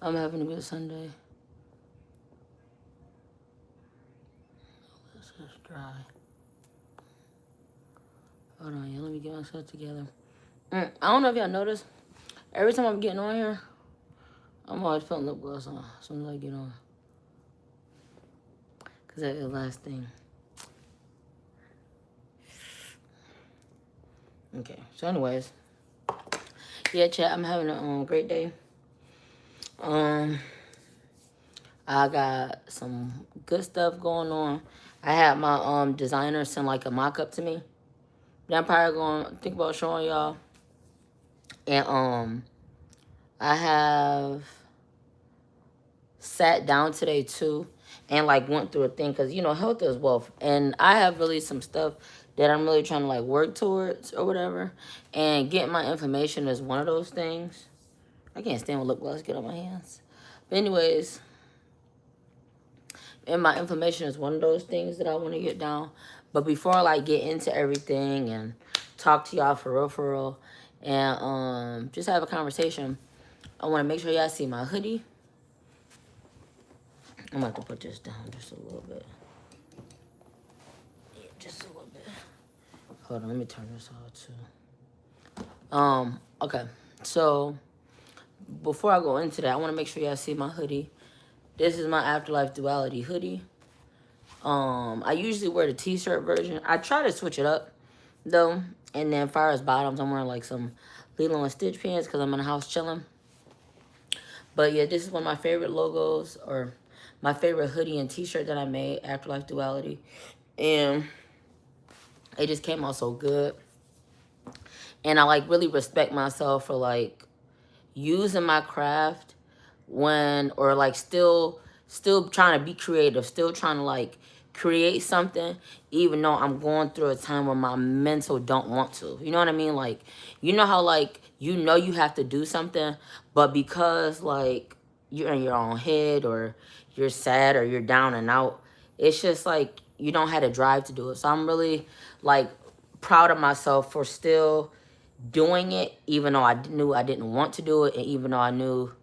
I'm having a good Sunday. This is dry. Hold on, yeah, let me get myself together. I don't know if y'all noticed. Every time I'm getting on here, I'm always putting lip gloss on as soon as I get on. Because that's the last thing. Okay, so anyways. Yeah, chat, I'm having a great day. I got some good stuff going on. I had my designer send like a mock-up to me that I'm probably going to think about showing y'all. And I have sat down today too and like went through a thing because you know health is wealth, and I have really some stuff that I'm really trying to like work towards or whatever, and getting my information is one of those things. I can't stand when lip gloss get on my hands, but anyways, and my information is one of those things that I want to get down. But before I like get into everything and talk to y'all for real, and just have a conversation, I want to make sure y'all see my hoodie. I'm about to put this down just a little bit. Yeah, just a little bit. Hold on, let me turn this off too. Okay. So before I go into that, I want to make sure y'all see my hoodie. This is my Afterlife Duality hoodie. I usually wear the t-shirt version. I try to switch it up though. And then far as bottoms, I'm wearing like some Lilo and Stitch pants because I'm in the house chilling. But yeah, this is one of my favorite logos, or my favorite hoodie and t-shirt that I made, Afterlife Duality. And it just came out so good. And I like really respect myself for like using my craft when, or like still trying to be creative, still trying to like create something, even though I'm going through a time where my mental don't want to. You know what I mean? Like, you know how like, you know you have to do something, but because like you're in your own head, or you're sad, or you're down and out, it's just like you don't have the drive to do it. So I'm really like proud of myself for still doing it, even though I knew I didn't want to do it, and even though I knew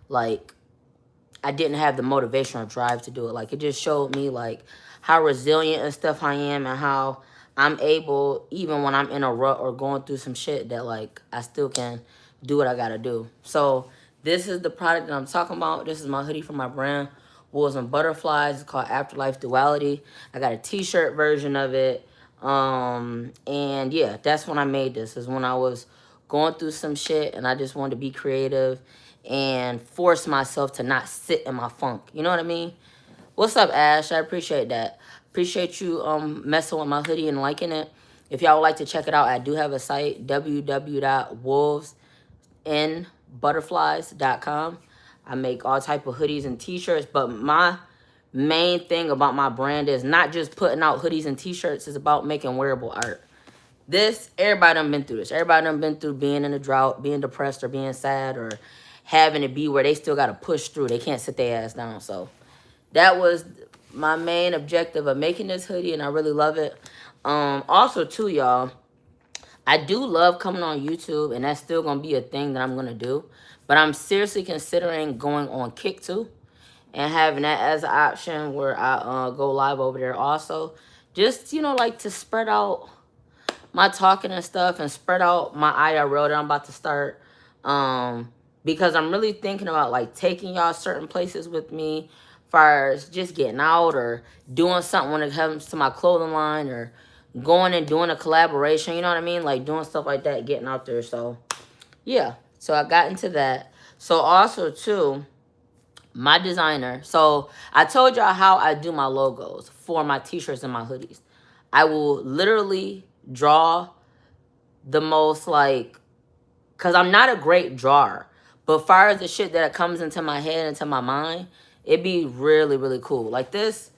like I didn't have the motivation or drive to do it. Like, it just showed me like how resilient and stuff I am, and how I'm able, even when I'm in a rut or going through some shit, that like I still can do what I gotta do. So this is the product that I'm talking about. This is my hoodie from my brand, Wolves and Butterflies. It's called Afterlife Duality. I got a t-shirt version of it. And yeah, that's when I made this, is when I was going through some shit and I just wanted to be creative and force myself to not sit in my funk. You know what I mean? What's up, Ash? I appreciate that. Appreciate you messing with my hoodie and liking it. If y'all would like to check it out, I do have a site, www.wolvesandbutterflies.com. I make all type of hoodies and t-shirts, but my main thing about my brand is not just putting out hoodies and t-shirts, it's about making wearable art. This, everybody done been through this. Everybody done been through being in a drought, being depressed, or being sad, or having it be where they still got to push through. They can't sit their ass down. So that was my main objective of making this hoodie, and I really love it. Also, too, y'all, I do love coming on YouTube, and that's still going to be a thing that I'm going to do. But I'm seriously considering going on Kick, too, and having that as an option where I go live over there also. Just, you know, like to spread out my talking and stuff, and spread out my IRL that I'm about to start. Because I'm really thinking about like taking y'all certain places with me, far as just getting out or doing something when it comes to my clothing line, or going and doing a collaboration, you know what I mean? Like doing stuff like that, getting out there. So yeah, so I got into that. So also too, my designer. So I told y'all how I do my logos for my t-shirts and my hoodies. I will literally draw the most like, because I'm not a great drawer, but far as the shit that comes into my head, into my mind, it'd be really, really cool. Like this,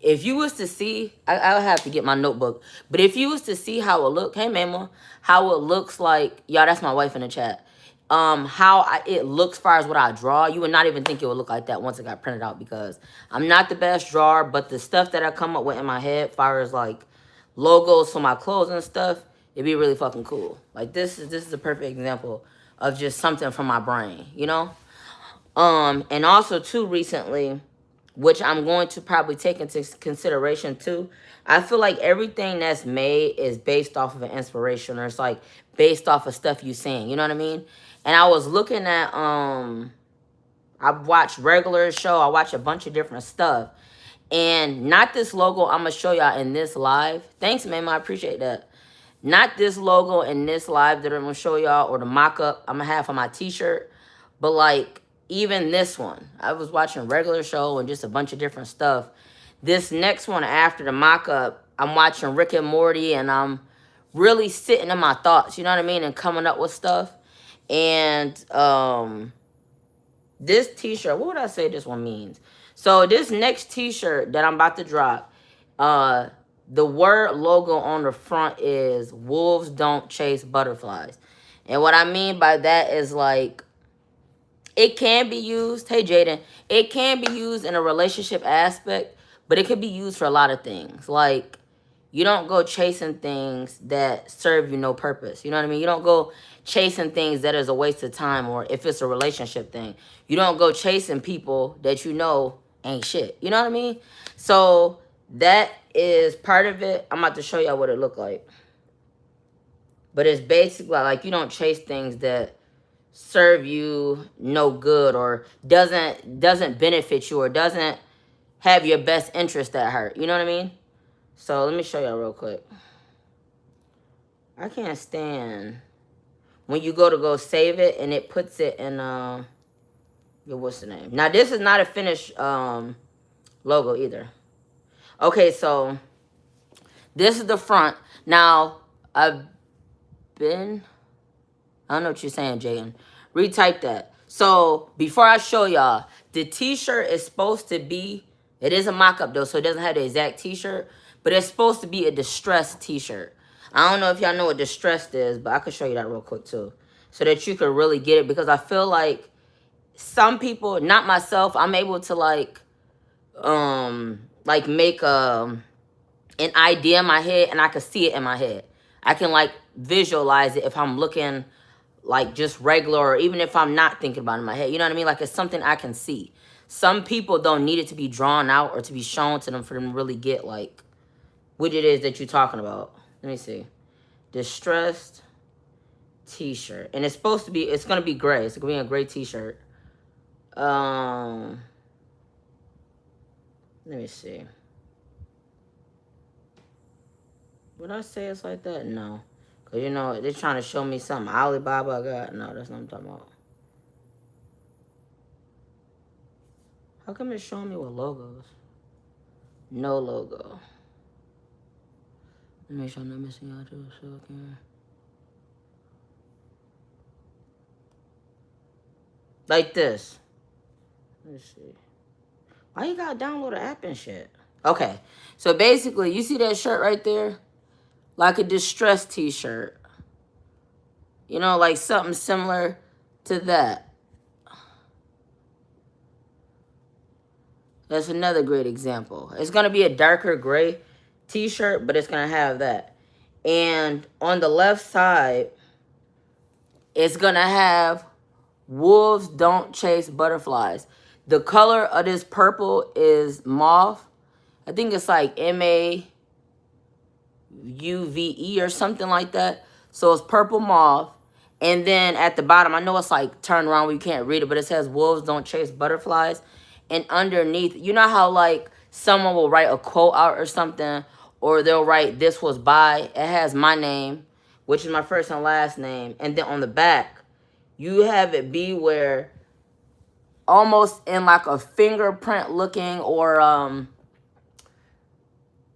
if you was to see, I'll have to get my notebook, but if you was to see how it look, hey mama, how it looks like, y'all, that's my wife in the chat. It looks far as what I draw, you would not even think it would look like that once it got printed out, because I'm not the best drawer, but the stuff that I come up with in my head, far as like logos for my clothes and stuff, it'd be really fucking cool. Like this is a perfect example of just something from my brain, you know? And also too recently, which I'm going to probably take into consideration too. I feel like everything that's made is based off of an inspiration, or it's like based off of stuff you seen. You know what I mean? And I was looking at I've watched regular show. I watch a bunch of different stuff, and not this logo. I'm gonna show y'all in this live. Thanks, man. I appreciate that. Not this logo in this live that I'm gonna show y'all, or the mock-up I'm gonna have for my t-shirt, but like even this one. I was watching regular show and just a bunch of different stuff. This next one after the mock-up, I'm watching Rick and Morty, and I'm really sitting in my thoughts, you know what I mean, and coming up with stuff. And this t-shirt, what would I say this one means? So this next t-shirt that I'm about to drop, the word logo on the front is "Wolves don't chase butterflies." And what I mean by that is like, it can be used, hey Jaden, it can be used in a relationship aspect, but it could be used for a lot of things. Like, you don't go chasing things that serve you no purpose. You know what I mean? You don't go chasing things that is a waste of time, or if it's a relationship thing. You don't go chasing people that you know ain't shit. You know what I mean? So that is part of it. I'm about to show y'all what it look like. But it's basically like you don't chase things that serve you no good, or doesn't benefit you, or doesn't have your best interest at heart. You know what I mean? So let me show y'all real quick. I can't stand when you go save it and it puts it in what's the name? Now this is not a finished logo either. Okay, so this is the front. Now I don't know what you're saying, Jaden. Retype that. So before I show y'all, the t-shirt is supposed to be, it is a mock-up though, so it doesn't have the exact t-shirt, but it's supposed to be a distressed t-shirt. I don't know if y'all know what distressed is, but I could show you that real quick too, so that you could really get it, because I feel like some people, not myself, I'm able to like make an idea in my head, and I can see it in my head. I can like visualize it if I'm looking like just regular, or even if I'm not thinking about it in my head. You know what I mean? Like, it's something I can see. Some people don't need it to be drawn out or to be shown to them for them to really get like what it is that you're talking about. Let me see. Distressed t-shirt. And it's supposed to be, it's going to be gray. It's going to be a gray t-shirt. Let me see. Would I say it's like that? No. Because, you know, they're trying to show me something Alibaba got. No, that's not what I'm talking about. How come it's showing me with logos? No logo. Let me make sure I'm not missing out too, so I can... Like this. Let's see. Why you gotta download an app and shit? Okay. So basically, you see that shirt right there? Like a distressed t-shirt. You know, like something similar to that. That's another great example. It's going to be a darker gray t-shirt, but it's going to have that. And on the left side, it's going to have wolves don't chase butterflies. The color of this purple is mauve. I think it's like MAUVE or something like that. So it's purple mauve. And then at the bottom, I know it's like turned around where you can't read it, but it says wolves don't chase butterflies. And underneath, you know how like someone will write a quote out or something, or they'll write "this was by," it has my name, which is my first and last name. And then on the back, you have it be where almost in like a fingerprint looking, or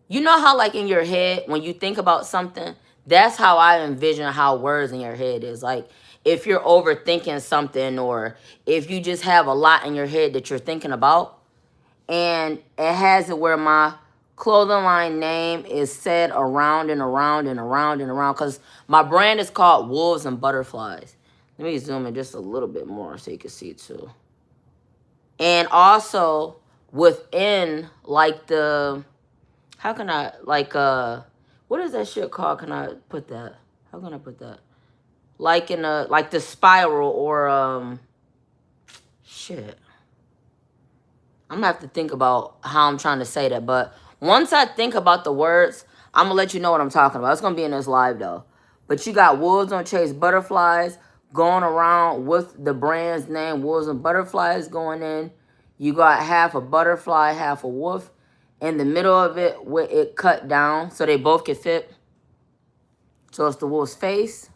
you know how like in your head, when you think about something, that's how I envision how words in your head is. Like, if you're overthinking something, or if you just have a lot in your head that you're thinking about, and it has it where my clothing line name is said around and around and around and around, because my brand is called Wolves and Butterflies. Let me zoom in just a little bit more so you can see it too. And also within like the, how can I, like, what is that shit called? Can I put that? How can I put that? Like in a, like the spiral, or, shit. I'm gonna have to think about how I'm trying to say that. But once I think about the words, I'm gonna let you know what I'm talking about. It's gonna be in this live though. But you got Wolves Don't Chase Butterflies going around with the brand's name, Wolves and Butterflies going in. You got half a butterfly, half a wolf. In the middle of it, where it cut down so they both can fit. So it's the wolf's face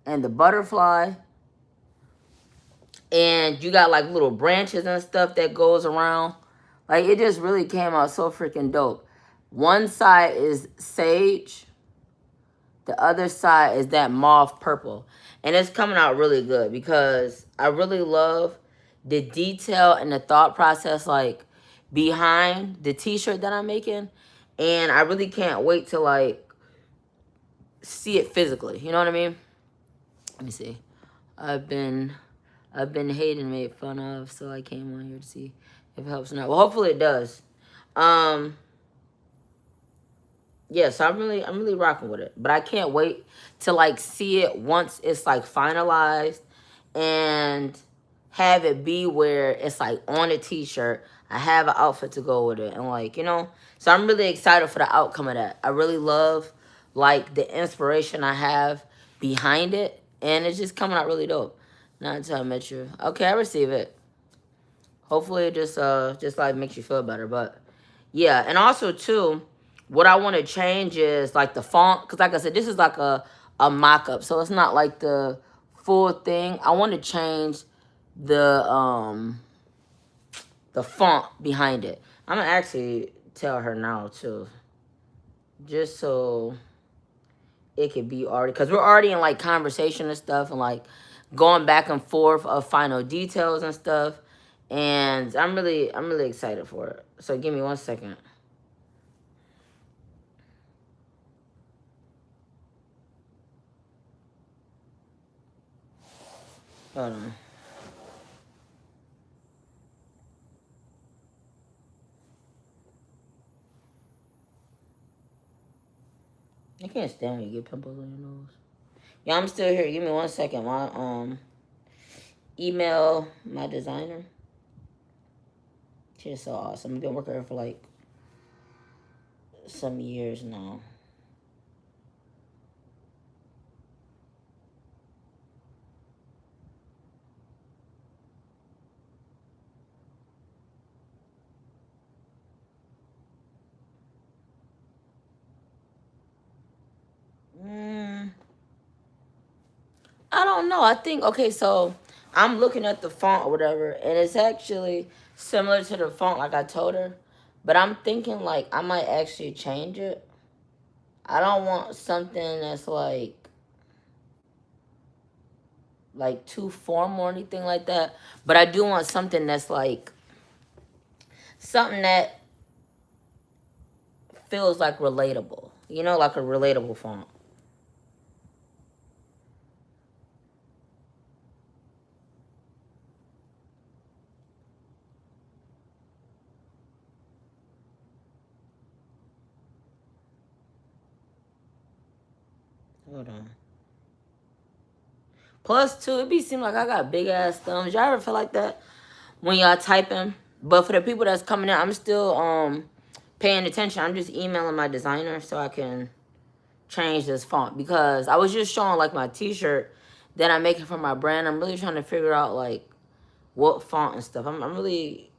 and the butterfly. And you got like little branches and stuff that goes around. Like it just really came out so freaking dope. One side is sage. The other side is that mauve purple. And it's coming out really good because I really love the detail and the thought process like behind the t-shirt that I'm making. And I really can't wait to like see it physically. You know what I mean? Let me see. I've been hated and made fun of, so I came on here to see if it helps or not. Well, hopefully it does. Yeah, so I'm really rocking with it. But I can't wait to like see it once it's like finalized and have it be where it's like on a t-shirt. I have an outfit to go with it and like, you know. So I'm really excited for the outcome of that. I really love like the inspiration I have behind it. And it's just coming out really dope. Not until I met you. Okay, I receive it. Hopefully it just like makes you feel better. But yeah, and also too, what I want to change is like the font. Because like I said, this is like a mock-up. So it's not like the full thing. I want to change the font behind it. I'm going to actually tell her now too. Just so it could be already. Because we're already in like conversation and stuff. And like going back and forth of final details and stuff. And I'm really excited for it. So give me 1 second. Hold on. I can't stand when you get pimples on your nose. Yeah, I'm still here. Give me 1 second. My email my designer. She's so awesome. I've been working with her for like some years now. I don't know. I think, okay, so I'm looking at the font or whatever, and it's actually similar to the font like I told her. But I'm thinking, like, I might actually change it. I don't want something that's, like too formal or anything like that. But I do want something that's, like, something that feels, like, relatable. You know, like a relatable font. Hold on. Plus, too, it be seem like I got big ass thumbs. Y'all ever feel like that when y'all typing? But for the people that's coming in, I'm still paying attention. I'm just emailing my designer so I can change this font because I was just showing like my t-shirt that I'm making for my brand. I'm really trying to figure out like what font and stuff. I'm really,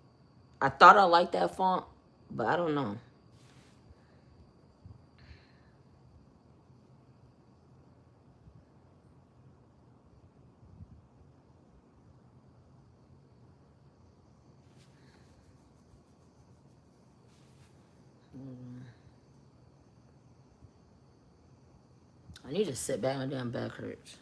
I thought I liked that font, but I don't know. I need to sit back. My damn back hurts.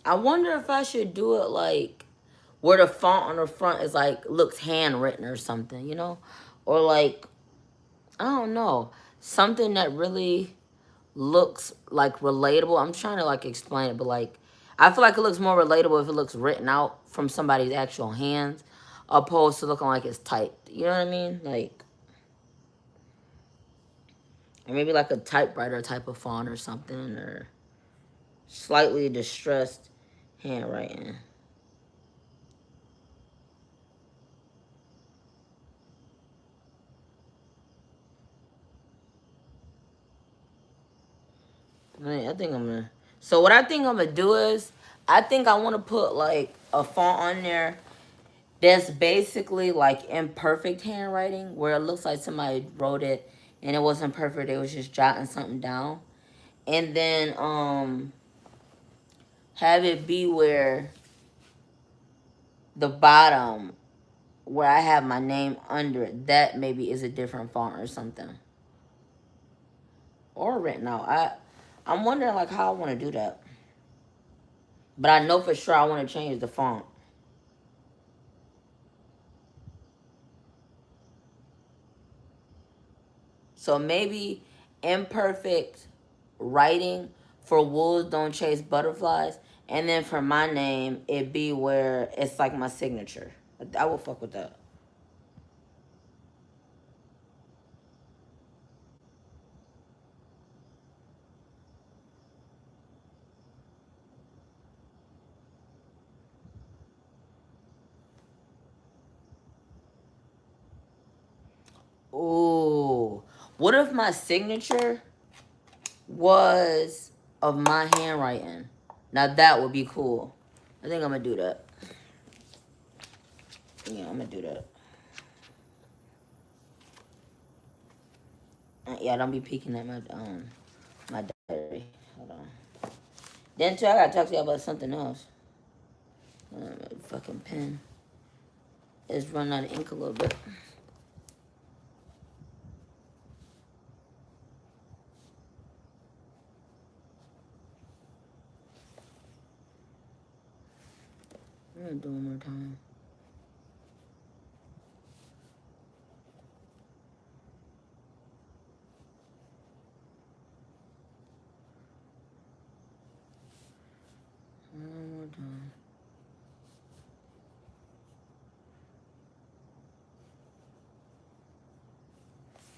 I wonder if I should do it like where the font on the front is like looks handwritten or something, you know? Or like, I don't know, something that really looks like relatable. I'm trying to like explain it, but like I feel like it looks more relatable if it looks written out from somebody's actual hands opposed to looking like it's typed. You know what I mean? Like Or maybe like a typewriter type of font or something, or slightly distressed handwriting. I think I'm gonna. So what I think I'm gonna do is, I think I want to put like a font on there that's basically like imperfect handwriting, where it looks like somebody wrote it and it wasn't perfect. It was just jotting something down, and then have it be where the bottom where I have my name under it, that maybe is a different font or something, or written out. I'm wondering like how I want to do that, but I know for sure I want to change the font. So maybe imperfect writing for wolves don't chase butterflies, and then for my name it be where it's like my signature. I will fuck with that. Ooh, what if my signature was of my handwriting? Now that would be cool. I think I'm gonna do that. Yeah, I'm gonna do that. Yeah, don't be peeking at my diary. Hold on. Then too, I gotta talk to you about something else. Fucking pen is running out of ink a little bit. I'm gonna do it one more time. One more time.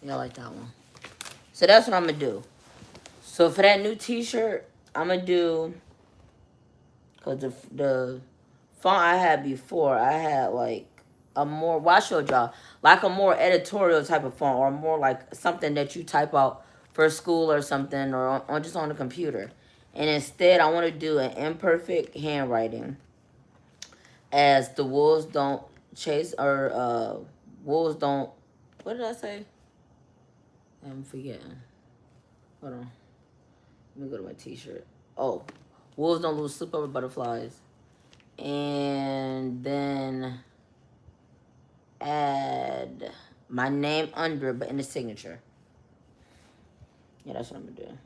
Yeah, I like that one. So that's what I'm gonna do. So for that new T-shirt, I'm gonna do, cause the font I had before, I had like a more, well, I showed y'all, like a more editorial type of font, or more like something that you type out for school or something, or on just on the computer. And instead, I want to do an imperfect handwriting, as the wolves don't chase, or wolves don't. What did I say? I'm forgetting. Hold on. Let me go to my T-shirt. Oh, wolves don't lose sleep over butterflies, and then add my name under, but in the signature. Yeah, that's what I'm gonna do.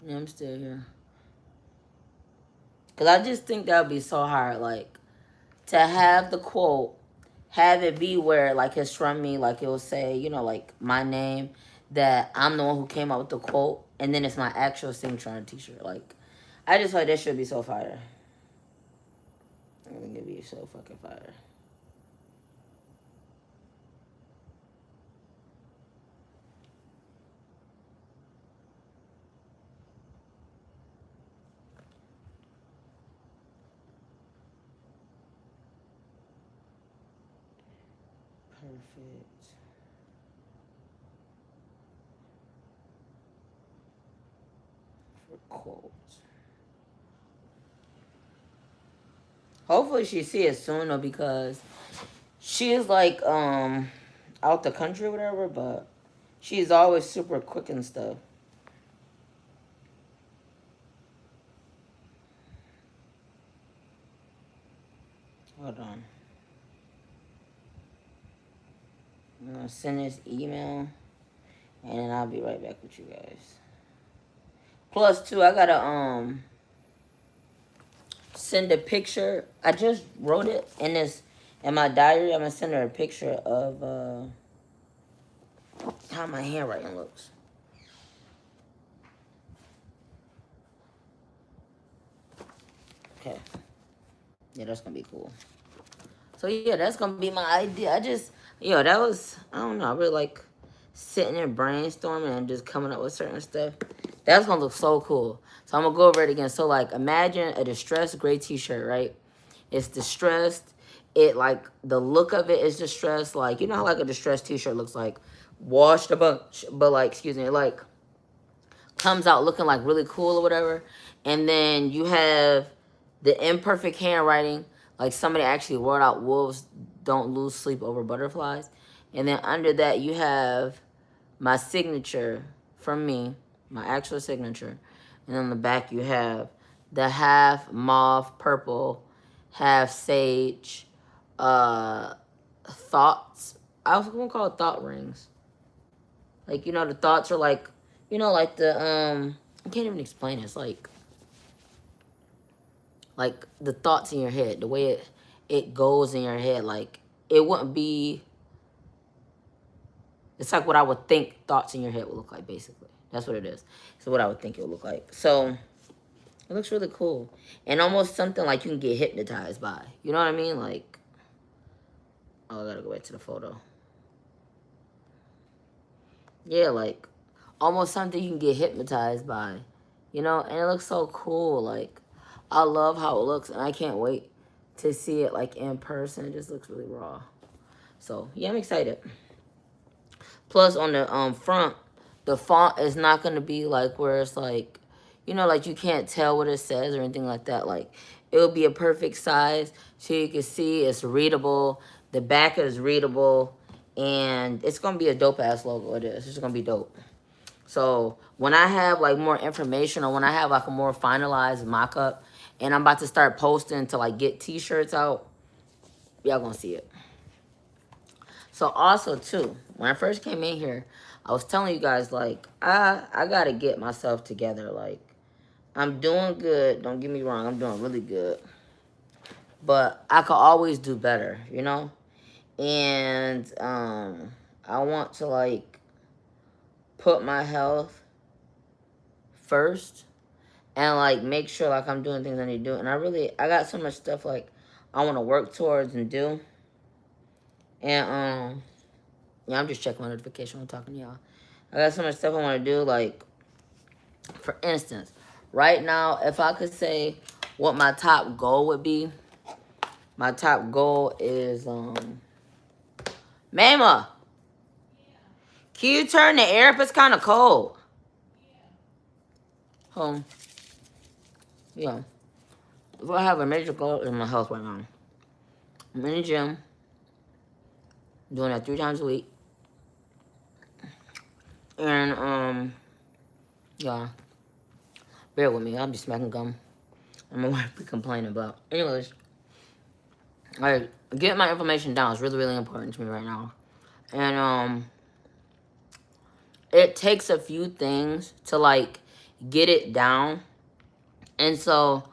Yeah, I'm still here. Cause I just think that would be so hard, like to have the quote, have it be where like it's from me, like it will say, like my name, that I'm the one who came up with the quote, and then it's my actual signature on a T-shirt. Like, I just thought that should be so fire. I think it'd be so fucking fire. Perfect. For quote. Hopefully she see it soon though, because she is like out the country or whatever, but she's always super quick and stuff. Hold on. I'm gonna send this email, and then I'll be right back with you guys. Plus two, I gotta send a picture. I just wrote it in my diary. I'm gonna send her a picture of how my handwriting looks. Okay. Yeah, that's gonna be cool. So yeah, that's gonna be my idea. That was, I don't know, I really like sitting and brainstorming and just coming up with certain stuff. That's gonna look so cool. So I'm gonna go over it again. So like, imagine a distressed gray t-shirt, right? It's distressed. It like, the look of it is distressed. Like, you know how like a distressed t-shirt looks like? Washed a bunch, but like, excuse me, like comes out looking like really cool or whatever. And then you have the imperfect handwriting, like somebody actually wrote out wolves don't lose sleep over butterflies. And then under that you have my signature from me, my actual signature. And on the back you have the half mauve purple, half sage, thoughts. I was gonna call it thought rings. Like, you know, the thoughts are like, you know, like the, I can't even explain it. It's like the thoughts in your head, the way it goes in your head. Like, it wouldn't be, it's like what I would think thoughts in your head would look like, basically. That's what it is. So what I would think it would look like. So it looks really cool. And almost something like you can get hypnotized by. You know what I mean? Like, oh, I gotta go back to the photo. Yeah, like almost something you can get hypnotized by, you know, and it looks so cool. Like, I love how it looks, and I can't wait to see it like in person. It just looks really raw. So yeah, I'm excited. Plus on the front, the font is not gonna be like where it's like, you know, like you can't tell what it says or anything like that. Like, it'll be a perfect size so you can see it's readable. The back is readable, and it's gonna be a dope ass logo. It is. It's gonna be dope. So when I have like more information, or when I have like a more finalized mock-up and I'm about to start posting to like get t-shirts out, y'all gonna see it. So also too, when I first came in here, I was telling you guys like, I gotta get myself together. Like, I'm doing good, don't get me wrong, I'm doing really good, but I could always do better, you know? And I want to like put my health first and like make sure like I'm doing things I need to do. And I got so much stuff like I want to work towards and do. And yeah, I'm just checking my notification when I'm talking to y'all. I got so much stuff I want to do. Like, for instance, right now, if I could say what my top goal would be, my top goal is Mama, can you turn the air up? It's kind of cold. Home. Yeah. If I have a major goal in my health right now, I'm in the gym, doing that 3 times a week. And, yeah. Bear with me. I'm just smacking gum. I'm gonna be complaining about. Anyways, like, getting my information down is really, really important to me right now. And, it takes a few things to, like, get it down. And so,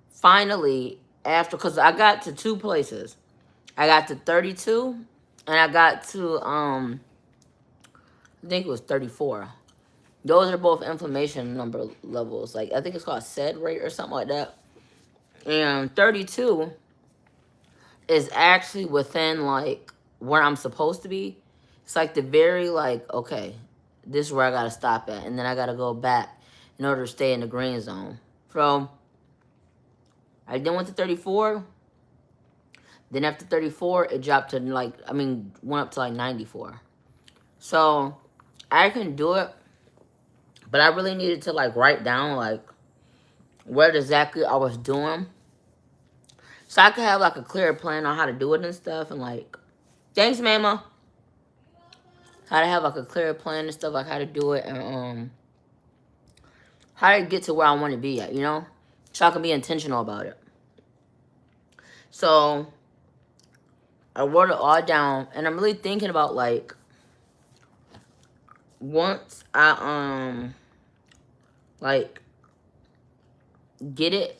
finally, after, because I got to 2 places. I got to 32, and I got to, I think it was 34. Those are both inflammation number levels. Like, I think it's called SED rate or something like that. And 32 is actually within, like, where I'm supposed to be. It's like the very, like, okay, this is where I got to stop at. And then I got to go back in order to stay in the green zone. So, I then went to 34. Then after 34, it dropped to, like, went up to, like, 94. So, I can do it. But I really needed to, like, write down, like, what exactly I was doing. So I could have, like, a clear plan on how to do it and stuff. And, like, thanks, Mama. How to have, like, a clear plan and stuff, like, how to do it. And, how to get to where I want to be at, you know? So I can be intentional about it. So, I wrote it all down. And I'm really thinking about, like, once I, like, get it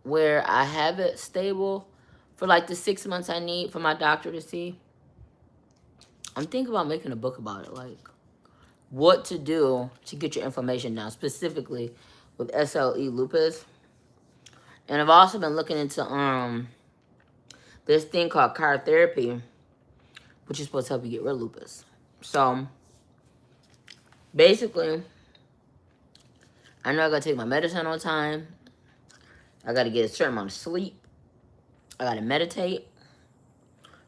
where I have it stable for like the 6 months I need for my doctor to see, I'm thinking about making a book about it, like what to do to get your information down, specifically with SLE lupus. And I've also been looking into this thing called cryotherapy, which is supposed to help you get rid of lupus. So basically, I know I gotta take my medicine on time. I gotta get a certain amount of sleep. I gotta meditate,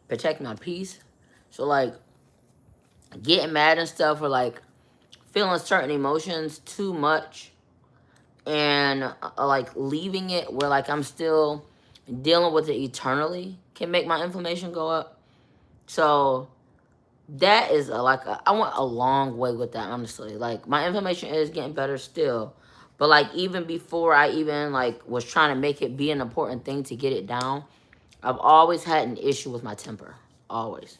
protect my peace. So like getting mad and stuff, or like feeling certain emotions too much, and like leaving it where like I'm still dealing with it eternally can make my inflammation go up. So that is I went a long way with that, honestly. Like my inflammation is getting better still, but like even before I even like was trying to make it be an important thing to get it down, I've always had an issue with my temper. Always.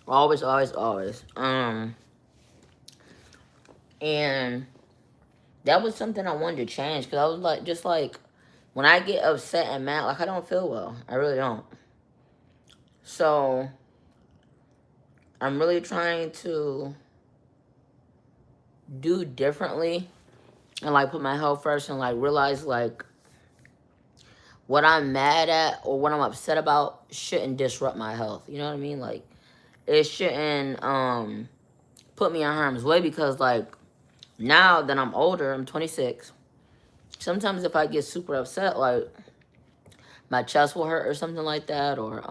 Always, always, always. And that was something I wanted to change, because I was like, just like, when I get upset and mad, like, I don't feel well. I really don't. So, I'm really trying to do differently and, like, put my health first and, like, realize, like, what I'm mad at or what I'm upset about shouldn't disrupt my health. You know what I mean? Like, it shouldn't put me in harm's way, because, like, now that I'm older, I'm 26, sometimes if I get super upset, like, my chest will hurt or something like that, or,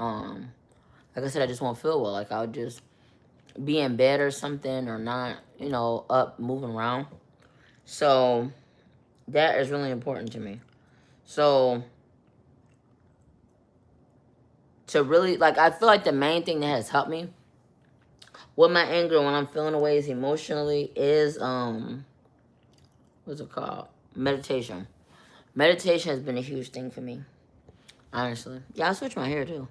like I said, I just won't feel well. Like, I'll just be in bed or something, or not, you know, up, moving around. So, that is really important to me. So, to really, like, I feel like the main thing that has helped me with my anger when I'm feeling the ways emotionally is, what's it called? Meditation. Meditation has been a huge thing for me, honestly. Yeah, I switched my hair, too,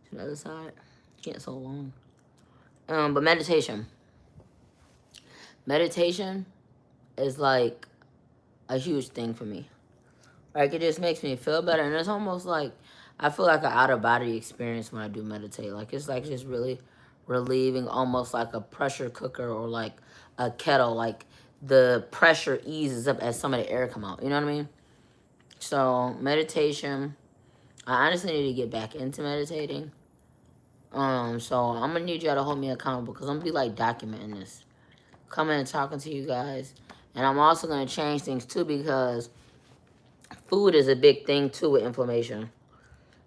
to the other side. Can't so long. But meditation. Meditation is, like, a huge thing for me. Like, it just makes me feel better. And it's almost like I feel like an out-of-body experience when I do meditate. Like, it's, like, just really relieving, almost like a pressure cooker or, like, a kettle. Like, the pressure eases up as some of the air come out. You know what I mean? So, meditation. I honestly need to get back into meditating. So I'm going to need y'all to hold me accountable, because I'm going to be, like, documenting this. Coming and talking to you guys. And I'm also going to change things, too, because food is a big thing, too, with inflammation.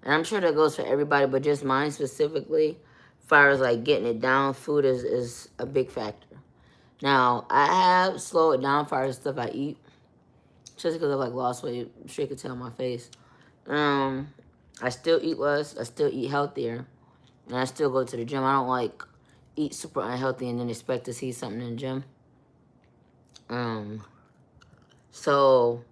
And I'm sure that goes for everybody, but just mine specifically, as far as, like, getting it down, food is a big factor. Now, I have slowed it down as far as stuff I eat, just because I've, like, lost weight. I'm sure you can tell on my face. I still eat less. I still eat healthier. And I still go to the gym. I don't, like, eat super unhealthy and then expect to see something in the gym. So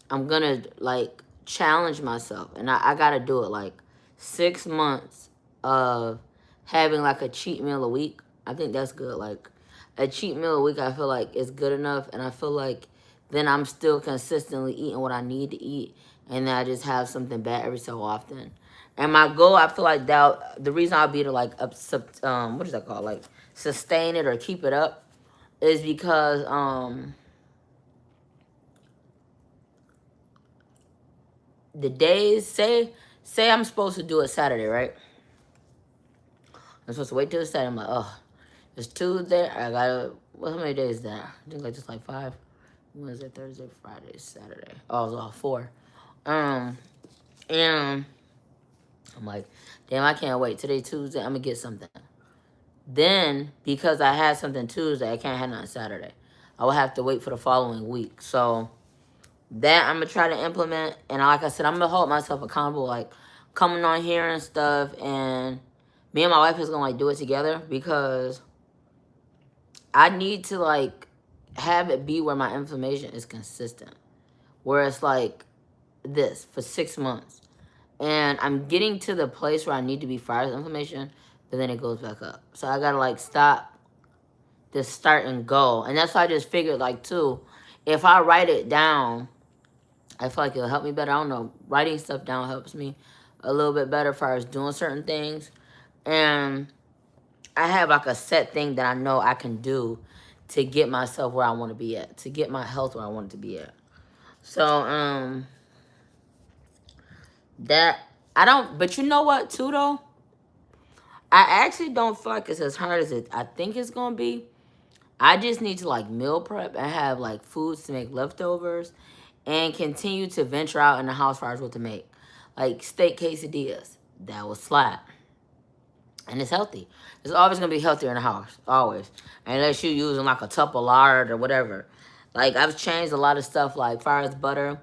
I'm gonna, like, challenge myself, and I gotta do it. Like, 6 months of having, like, a cheat meal a week. I think that's good. Like, a cheat meal a week, I feel like is good enough, and I feel like then I'm still consistently eating what I need to eat, and then I just have something bad every so often. And my goal, I feel like that the reason I'll be to, like, what is that called? Like, sustain it or keep it up, is because the days, say I'm supposed to do it Saturday, right? I'm supposed to wait till Saturday. I'm like, oh, it's Tuesday. I gotta, how many days is that? I think like just like 5. Wednesday, Thursday, Friday, Saturday. Oh, it was all 4. And I'm like, damn, I can't wait. Today, Tuesday, I'm gonna get something. Then, because I had something Tuesday, I can't have it on Saturday. I will have to wait for the following week. So, that I'm going to try to implement. And like I said, I'm going to hold myself accountable, like, coming on here and stuff. And me and my wife is going to, like, do it together, because I need to, like, have it be where my inflammation is consistent. Where it's, like, this for 6 months. And I'm getting to the place where I need to be fired with inflammation, but then it goes back up. So I got to, like, stop this start and go. And that's why I just figured, like, too, if I write it down, I feel like it'll help me better. I don't know. Writing stuff down helps me a little bit better as far as doing certain things. And I have like a set thing that I know I can do to get myself where I want to be at, to get my health where I want it to be at. So, that, I don't, but you know what, too, though? I actually don't feel like it's as hard as I think it's going to be. I just need to, like, meal prep and have, like, foods to make leftovers and continue to venture out in the house as far as what to make. Like, steak quesadillas. That will slap. And it's healthy. It's always going to be healthier in the house. Always. Unless you're using, like, a tub of lard or whatever. Like, I've changed a lot of stuff. Like, far as butter,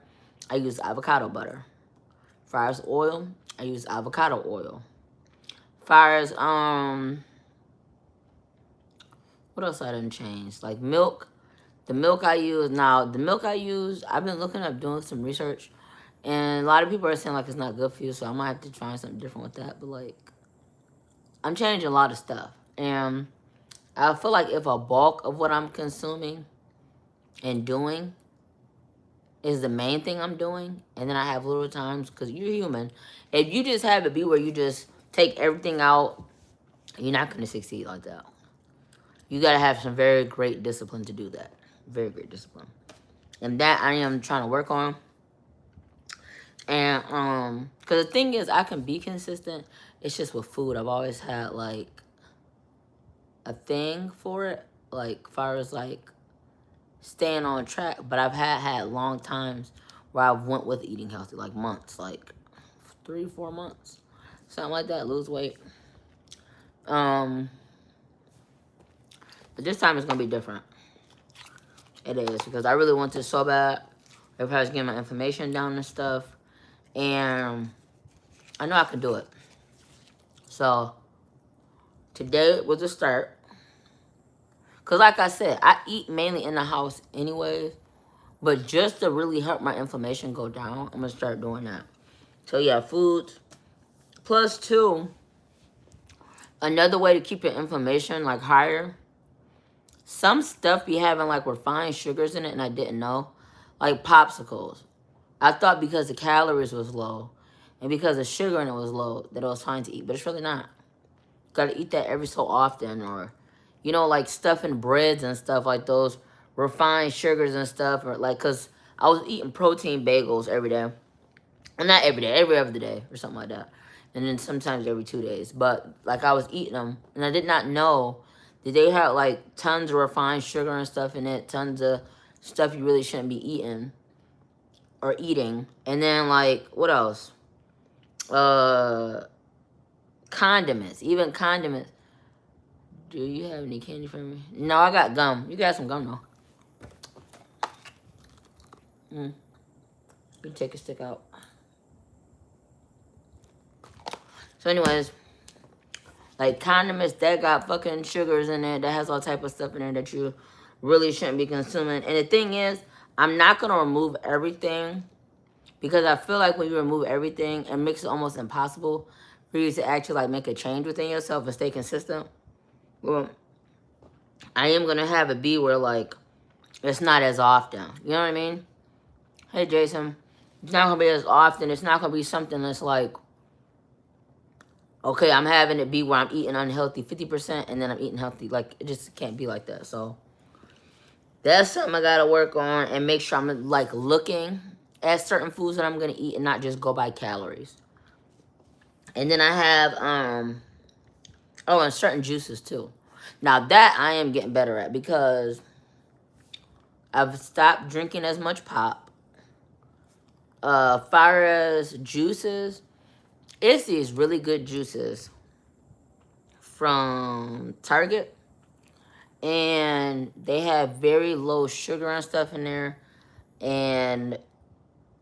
I use avocado butter. Far as oil, I use avocado oil. Far as, what else I didn't change? Like, milk. The milk I use, I've been looking up, doing some research. And a lot of people are saying, like, it's not good for you. So I might have to try something different with that. But, like, I'm changing a lot of stuff. And I feel like if a bulk of what I'm consuming and doing is the main thing I'm doing, and then I have little times, because you're human, if you just have it be where you just take everything out, you're not going to succeed like that. You got to have some very great discipline to do that. Very great discipline. And that I am trying to work on. And, because the thing is, I can be consistent. It's just with food. I've always had, like, a thing for it. Like, far as, like, staying on track. But I've had long times where I went with eating healthy. Like, months. Like, 3-4 months. Something like that. Lose weight. But this time it's going to be different. It is. Because I really want this so bad. If I was getting my information down and stuff. And I know I can do it. So, today was a start. Because like I said, I eat mainly in the house anyways. But just to really help my inflammation go down, I'm going to start doing that. So, yeah, foods. Plus, too, another way to keep your inflammation, like, higher. Some stuff be having, like, refined sugars in it, and I didn't know. Like, popsicles. I thought because the calories was low and because the sugar in it was low that it was fine to eat. But it's really not. Gotta eat that every so often. Or, you know, like stuff in breads and stuff like those refined sugars and stuff. Or like, because I was eating protein bagels every day. Well, not every day. Every other day or something like that. And then sometimes every 2 days. But, like, I was eating them. And I did not know that they had, like, tons of refined sugar and stuff in it. Tons of stuff you really shouldn't be eating. Or eating. And then, like, what else? Condiments. Even condiments. Do you have any candy for me? No, I got gum. You got some gum, though. You can take a stick out. So, anyways, like, condiments that got fucking sugars in it, that has all type of stuff in there that you really shouldn't be consuming. And the thing is, I'm not going to remove everything. Because I feel like when you remove everything, it makes it almost impossible for you to actually, like, make a change within yourself and stay consistent. Well, I am going to have it be where, like, it's not as often. You know what I mean? Hey, Jason. It's not going to be as often. It's not going to be something that's like, okay, I'm having it be where I'm eating unhealthy 50% and then I'm eating healthy. Like, it just can't be like that. So, that's something I got to work on and make sure I'm, like, looking at certain foods that I'm going to eat and not just go by calories. And then I have, and certain juices too. Now that I am getting better at because I've stopped drinking as much pop. Far as juices, it's these really good juices from Target. And they have very low sugar and stuff in there. And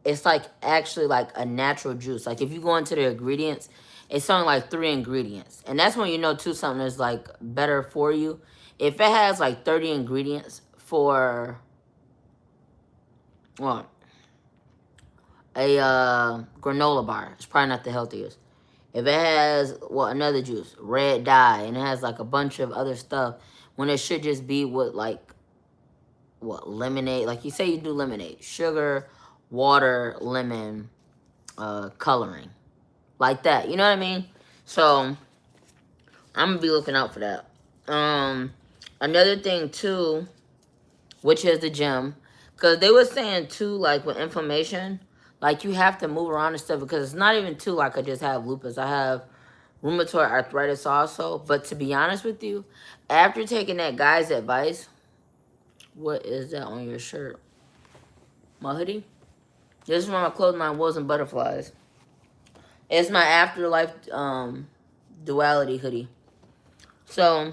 it's like actually like a natural juice. Like if you go into the ingredients, it's only like 3 ingredients. And that's when you know too something is like better for you. If it has like 30 ingredients for well, a granola bar, it's probably not the healthiest. If it has another juice, red dye, and it has like a bunch of other stuff, when it should just be with like lemonade, like you say you do lemonade, sugar, water, lemon, coloring. Like that. You know what I mean? So, I'm gonna be looking out for that. Another thing too, which is the gym, because they were saying too, like with inflammation, like you have to move around and stuff because it's not even too like I just have lupus. I have rheumatoid arthritis also. But to be honest with you, after taking that guy's advice, what is that on your shirt? My hoodie? This is from my clothing line, Wolves and Butterflies. It's my afterlife duality hoodie. So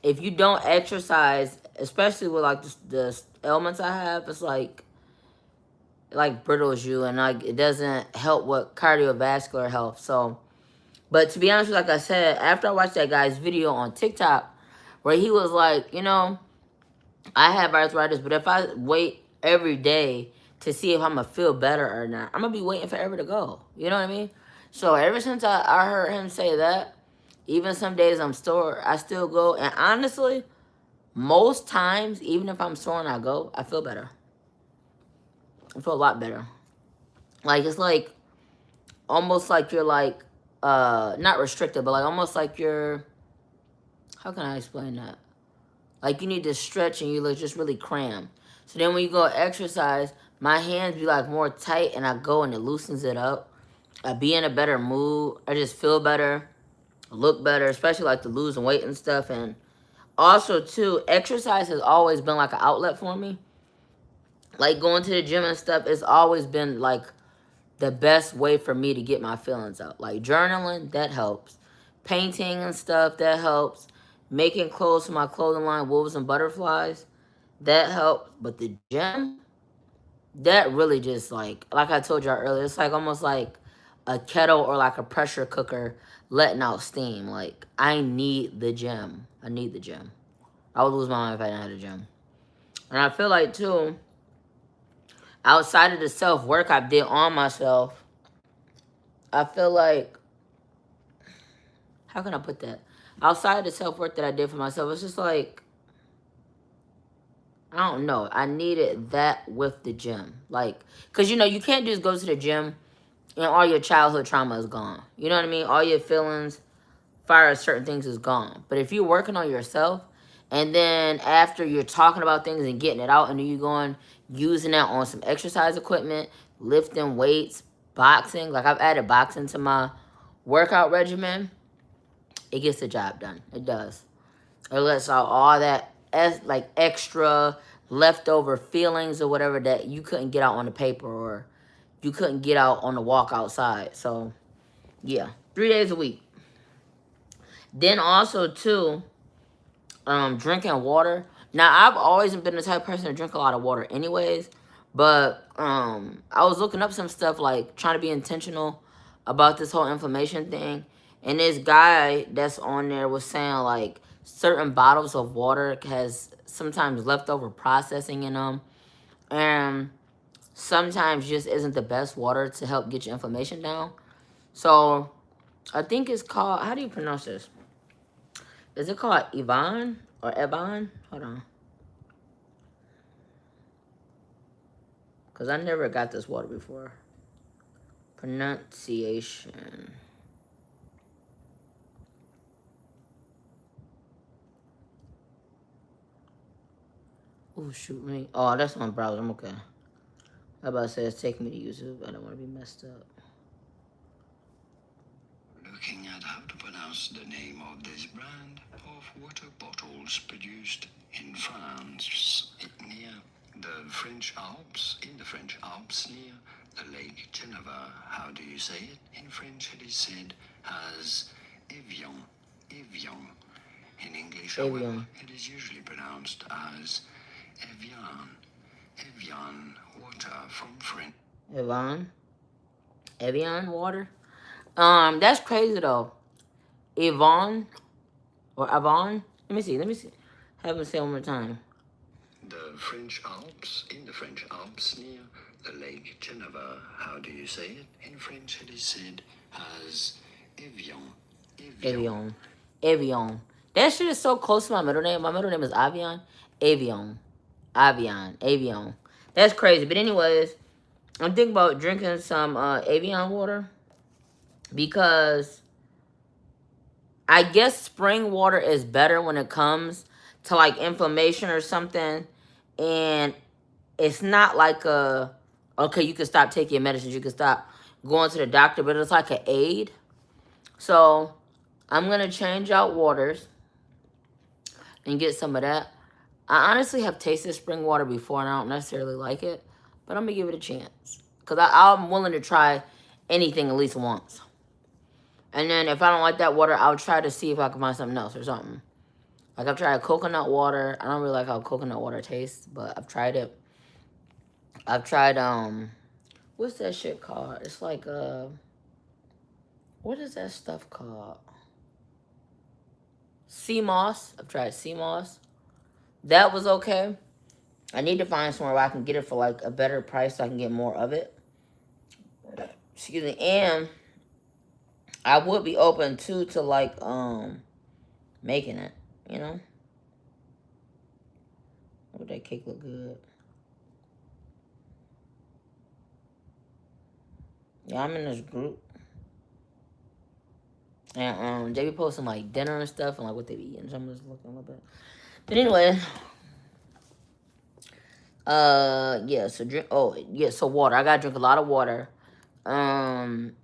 if you don't exercise, especially with like the ailments I have, it's like brittles you and like it doesn't help with cardiovascular health. So, but to be honest, like I said, after I watched that guy's video on TikTok where he was like, you know, I have arthritis, but if I wait every day to see if I'm gonna feel better or not, I'm gonna be waiting forever to go. You know what I mean? So ever since I heard him say that, even some days I still go. And honestly, most times, even if I'm sore and I go, I feel better. I feel a lot better. Like it's like almost like you're like not restricted, but like almost like you're, how can I explain that? Like you need to stretch and you look just really crammed. So then when you go exercise, my hands be like more tight and I go and it loosens it up. I be in a better mood. I just feel better, look better, especially like the losing weight and stuff. And also too, exercise has always been like an outlet for me. Like going to the gym and stuff, it's always been like the best way for me to get my feelings out. Like journaling, that helps. Painting and stuff, that helps. Making clothes for my clothing line, Wolves and Butterflies, that helps. But the gym, that really just like I told y'all earlier, it's like almost like a kettle or like a pressure cooker letting out steam. Like I need the gym. I need the gym. I would lose my mind if I didn't have the gym. And I feel like too, outside of the self-work I did on myself, I feel like, how can I put that? Outside of the self-work that I did for myself, it's just like, I don't know. I needed that with the gym. Like, because, you know, you can't just go to the gym and all your childhood trauma is gone. You know what I mean? All your feelings, far as certain things is gone. But if you're working on yourself, and then after you're talking about things and getting it out, and then you're going, using that on some exercise equipment, lifting weights, boxing. Like, I've added boxing to my workout regimen. It gets the job done. It does. It lets out all that like extra leftover feelings or whatever that you couldn't get out on the paper or you couldn't get out on the walk outside. So yeah, 3 days a week. Then also too, drinking water. Now I've always been the type of person to drink a lot of water anyways, but I was looking up some stuff like trying to be intentional about this whole inflammation thing, and this guy that's on there was saying like certain bottles of water has sometimes leftover processing in them, and sometimes just isn't the best water to help get your inflammation down. So I think it's called, how do you pronounce this? Is it called Yvonne or Ebon? Hold on. Because I never got this water before. Pronunciation. Oh, shoot me. Oh, that's my browser. I'm okay. I about to say it's taking me to YouTube. I don't want to be messed up. Looking at how to pronounce the name of this brand of water bottles produced in France, near the French Alps, in the French Alps, near the Lake Geneva. How do you say it? In French it is said as Evian. Evian. In English, however, it is usually pronounced as Evian. Evian water from French. Evian water? That's crazy though. Yvonne or Avon. Let me see. Have him say it one more time. The French Alps, in the French Alps near the Lake Geneva. How do you say it? In French it is said as Evian. Evian. Evian. That shit is so close to my middle name. My middle name is Avion. Avion. Avion. Avion. That's crazy. But anyways, I'm thinking about drinking some Avion water because I guess spring water is better when it comes to like inflammation or something. And it's not like okay, you can stop taking your medicines, you can stop going to the doctor, but it's like an aid. So I'm gonna change out waters and get some of that. I honestly have tasted spring water before and I don't necessarily like it, but I'm gonna give it a chance because I'm willing to try anything at least once. And then if I don't like that water, I'll try to see if I can find something else or something. Like I've tried coconut water. I don't really like how coconut water tastes, but I've tried it. I've tried what's that shit called? It's like what is that stuff called? Sea moss. I've tried sea moss. That was okay. I need to find somewhere where I can get it for like a better price so I can get more of it. Excuse me. And I would be open too to like making it, you know? Would that cake look good? Yeah, I'm in this group. And they be posting like dinner and stuff and like what they be eating. So I'm just looking a little bit. But anyway, yeah, so drink so water. I gotta drink a lot of water. I'm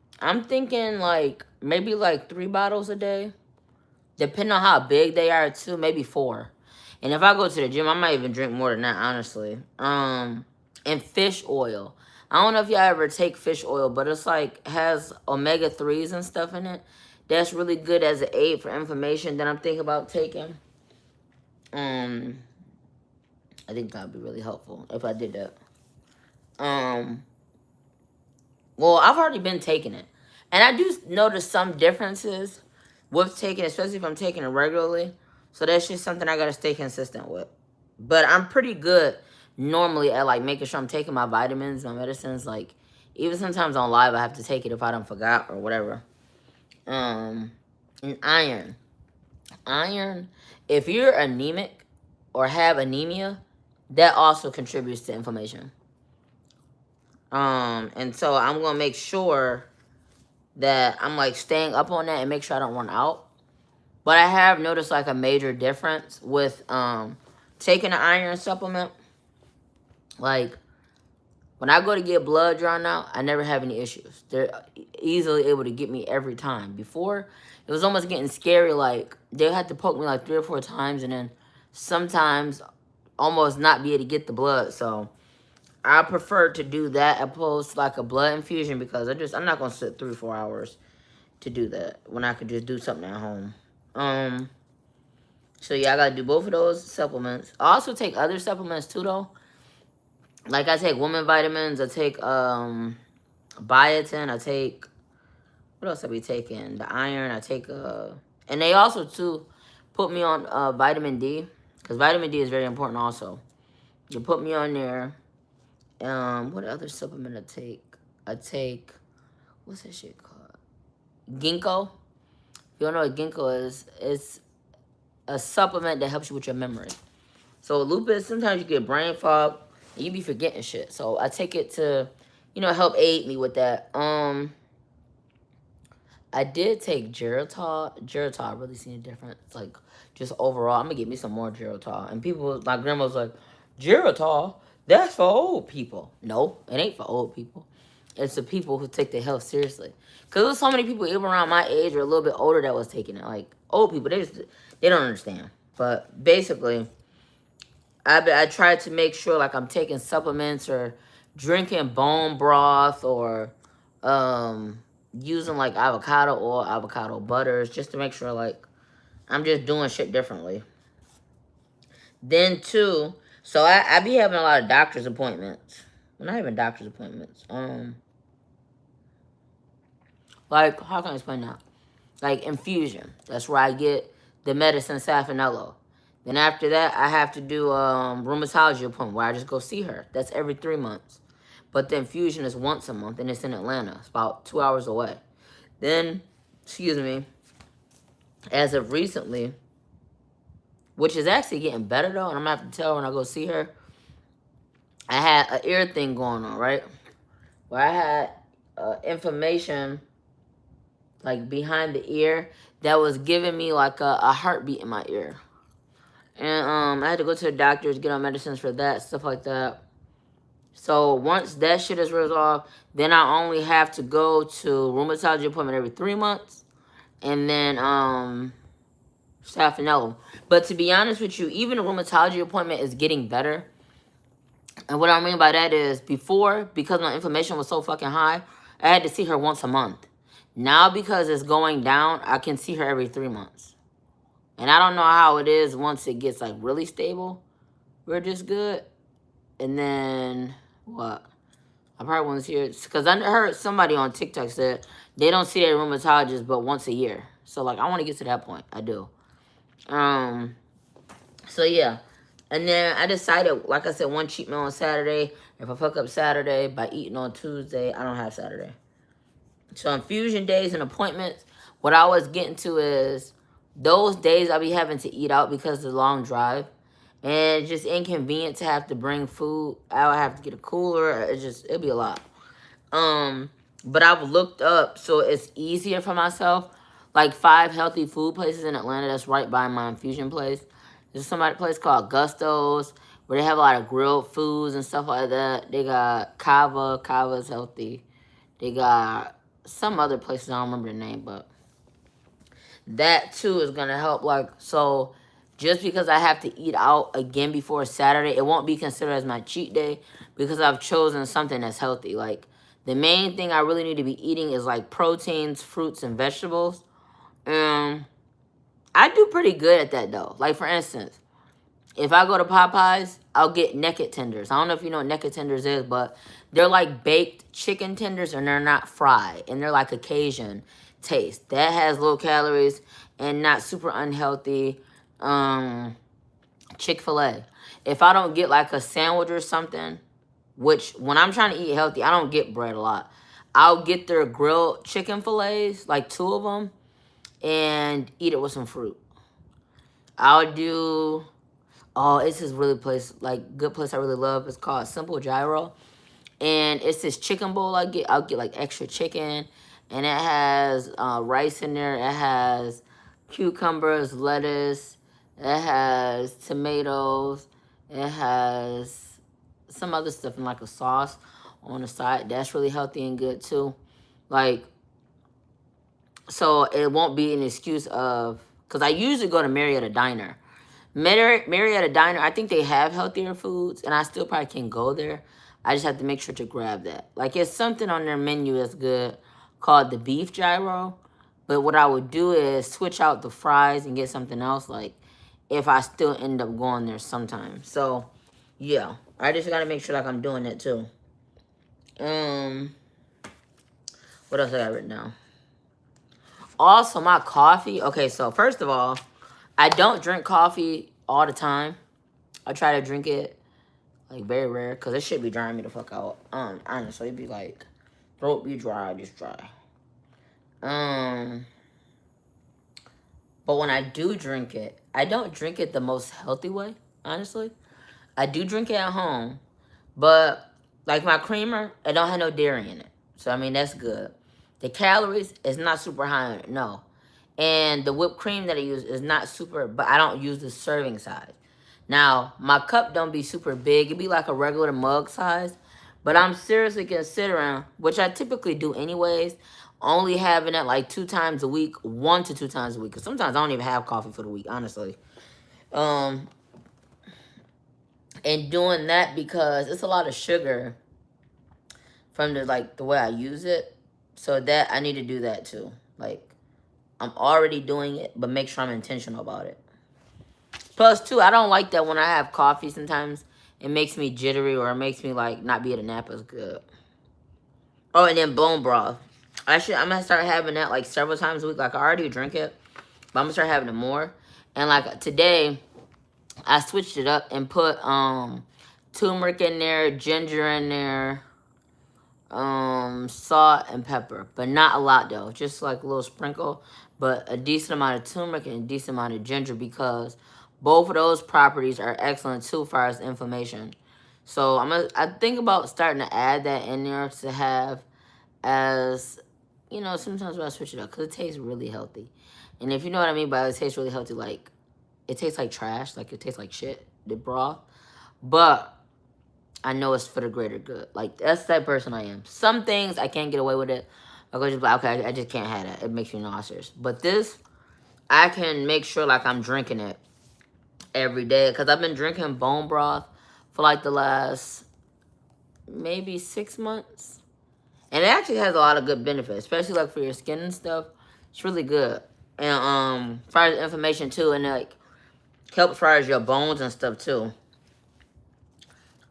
thinking like maybe like 3 bottles a day. Depending on how big they are too, maybe 4. And if I go to the gym, I might even drink more than that, honestly. And fish oil. I don't know if y'all ever take fish oil, but it's like has omega-3s and stuff in it. That's really good as an aid for inflammation that I'm thinking about taking. I think that would be really helpful if I did that. Well, I've already been taking it. And I do notice some differences with taking it, especially if I'm taking it regularly. So that's just something I gotta stay consistent with. But I'm pretty good normally at like making sure I'm taking my vitamins, my medicines. Like even sometimes on live, I have to take it if I don't forgot or whatever. And iron. Iron. If you're anemic or have anemia, that also contributes to inflammation. And so I'm gonna make sure that I'm like staying up on that and make sure I don't run out. But I have noticed like a major difference with taking an iron supplement. Like when I go to get blood drawn out, I never have any issues. They're easily able to get me every time. Before, it was almost getting scary. Like they had to poke me like 3 or 4 times, and then sometimes almost not be able to get the blood. So I prefer to do that opposed to like a blood infusion because I'm not gonna sit 3 or 4 hours to do that when I could just do something at home. So yeah, I gotta do both of those supplements. I also take other supplements too though. Like I take women vitamins, I take biotin, I take what else I be taking? The iron, I take and they also too put me on vitamin D. Because vitamin D is very important also. You put me on there. What other supplement I take? I take what's that shit called? Ginkgo. If you don't know what ginkgo is, it's a supplement that helps you with your memory. So lupus, sometimes you get brain fog and you be forgetting shit. So I take it to, help aid me with that. I did take Geritol. Geritol, I really seen a difference. Like, just overall, I'm gonna get me some more Geritol. And people, my grandma was like, Geritol? That's for old people. No, it ain't for old people. It's the people who take their health seriously. Because there's so many people even around my age or a little bit older that was taking it. Like, old people, they don't understand. But basically, I try to make sure, like, I'm taking supplements or drinking bone broth or using, like, avocado oil, avocado butters, just to make sure, like, I'm just doing shit differently. Then, too, so I be having a lot of doctor's appointments. Well, not even doctor's appointments. Like, how can I explain that? Like, infusion. That's where I get the medicine Safenello. Then after that, I have to do rheumatology appointment where I just go see her. That's every 3 months. But the infusion is once a month, and it's in Atlanta. It's about 2 hours away. Then, excuse me, as of recently, which is actually getting better, though, and I'm going to have to tell her when I go see her, I had an ear thing going on, right? Where I had inflammation, like, behind the ear that was giving me like a heartbeat in my ear. And I had to go to the doctors, get on medicines for that, stuff like that. So once that shit is resolved, then I only have to go to rheumatology appointment every 3 months. And then Staphanellum. But to be honest with you, even a rheumatology appointment is getting better. And what I mean by that is before, because my inflammation was so fucking high, I had to see her once a month. Now because it's going down, I can see her every 3 months. And I don't know how it is once it gets like really stable. We're just good. And then what? I probably want to see her because I heard somebody on TikTok said they don't see their rheumatologist but once a year. So like I want to get to that point. I do. So yeah. And then I decided, like I said, one cheat meal on Saturday. If I fuck up Saturday by eating on Tuesday, I don't have Saturday. So infusion days and appointments, what I was getting to is those days I'll be having to eat out because of the long drive. And it's just inconvenient to have to bring food. I'll have to get a cooler. It'll be a lot. But I've looked up so it's easier for myself. Like 5 healthy food places in Atlanta that's right by my infusion place. There's a place called Gusto's where they have a lot of grilled foods and stuff like that. They got Kava. Kava's healthy. They got some other places, I don't remember the name, but that too is gonna help. Like, so just because I have to eat out again before Saturday, it won't be considered as my cheat day because I've chosen something that's healthy. Like, the main thing I really need to be eating is like proteins, fruits, and vegetables. I do pretty good at that though. Like, for instance, if I go to Popeyes, I'll get naked tenders. I don't know if you know what naked tenders is, but they're like baked chicken tenders and they're not fried. And they're like a Cajun taste. That has low calories and not super unhealthy. Chick-fil-A. If I don't get like a sandwich or something, which when I'm trying to eat healthy, I don't get bread a lot. I'll get their grilled chicken fillets, like 2 of them, and eat it with some fruit. I'll do... Oh, it's this really place, like, good place I really love. It's called Simple Gyro. And it's this chicken bowl I get. I'll get, like, extra chicken. And it has rice in there. It has cucumbers, lettuce. It has tomatoes. It has some other stuff in, like, a sauce on the side. That's really healthy and good, too. Like, so it won't be an excuse of... Because I usually go to Marietta Diner. Marietta Diner, I think they have healthier foods, and I still probably can go there. I just have to make sure to grab that. Like, it's something on their menu that's good called the beef gyro. But what I would do is switch out the fries and get something else, like, if I still end up going there sometime. So, yeah. I just got to make sure, like, I'm doing that, too. What else I got written down? Also, my coffee. Okay, so, first of all, I don't drink coffee all the time. I try to drink it, like, very rare, because it should be drying me the fuck out. Honestly, it'd be, like, throat be dry, just dry. But when I do drink it, I don't drink it the most healthy way, honestly. I do drink it at home, but, like, my creamer, it don't have no dairy in it. So, I mean, that's good. The calories is not super high on it, no. And the whipped cream that I use is not super, but I don't use the serving size. Now, my cup don't be super big. It'd be like a regular mug size. But I'm seriously considering, which I typically do anyways, only having it like 2 times a week, 1 to 2 times a week. Because sometimes I don't even have coffee for the week, honestly. And doing that because it's a lot of sugar from the way I use it. So that I need to do that too. Like, I'm already doing it, but make sure I'm intentional about it. Plus, too, I don't like that when I have coffee sometimes. It makes me jittery or it makes me, like, not be able to nap as good. Oh, and then bone broth. I'm going to start having that, like, several times a week. Like, I already drink it, but I'm going to start having it more. And, like, today, I switched it up and put turmeric in there, ginger in there, salt and pepper. But not a lot, though. Just, like, a little sprinkle. But a decent amount of turmeric and a decent amount of ginger because both of those properties are excellent too far as inflammation. So I think about starting to add that in there to have as, you know, sometimes when I switch it up because it tastes really healthy. And if you know what I mean by it tastes really healthy, like, it tastes like trash. Like, it tastes like shit, the broth. But I know it's for the greater good. Like, that's that person I am. Some things I can't get away with it. I go just like, okay, I just can't have that. It makes me nauseous. But this, I can make sure, like, I'm drinking it every day. Because I've been drinking bone broth for, like, the last maybe 6 months. And it actually has a lot of good benefits, especially, like, for your skin and stuff. It's really good. And, as far as inflammation, too. And, like, helps as far as your bones and stuff, too.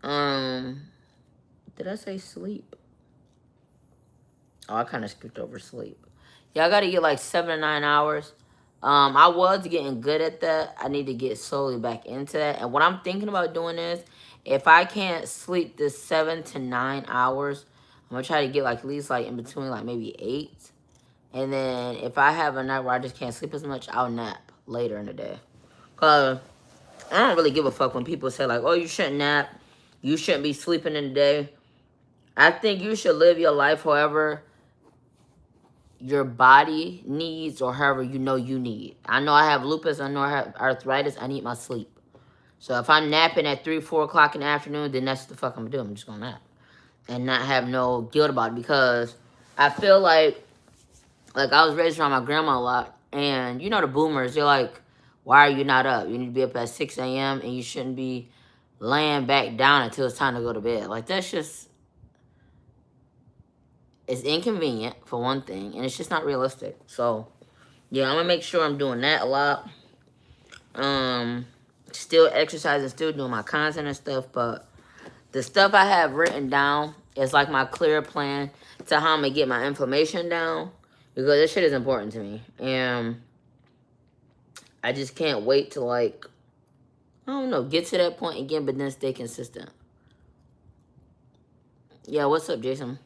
Did I say sleep? Oh, I kind of skipped over sleep. Yeah, I got to get like 7 to 9 hours. I was getting good at that. I need to get slowly back into that. And what I'm thinking about doing is, if I can't sleep this 7 to 9 hours, I'm going to try to get like at least like in between like maybe 8. And then if I have a night where I just can't sleep as much, I'll nap later in the day. Because I don't really give a fuck when people say like, oh, you shouldn't nap. You shouldn't be sleeping in the day. I think you should live your life however your body needs or however you know you need. I know I have lupus. I know I have arthritis. I need my sleep. So if I'm napping at 3, 4 o'clock in the afternoon, then that's the fuck I'm going to do. I'm just going to nap. And not have no guilt about it. Because I feel like I was raised around my grandma a lot. And you know the boomers, they're like, why are you not up? You need to be up at 6 a.m. and you shouldn't be laying back down until it's time to go to bed. Like, that's just... It's inconvenient, for one thing, and it's just not realistic. So, yeah, I'm going to make sure I'm doing that a lot. Still exercising, still doing my content and stuff, but the stuff I have written down is like my clear plan to how I'm going to get my inflammation down, because this shit is important to me. And I just can't wait to, like, I don't know, get to that point again, but then stay consistent. Yeah, what's up, Jason?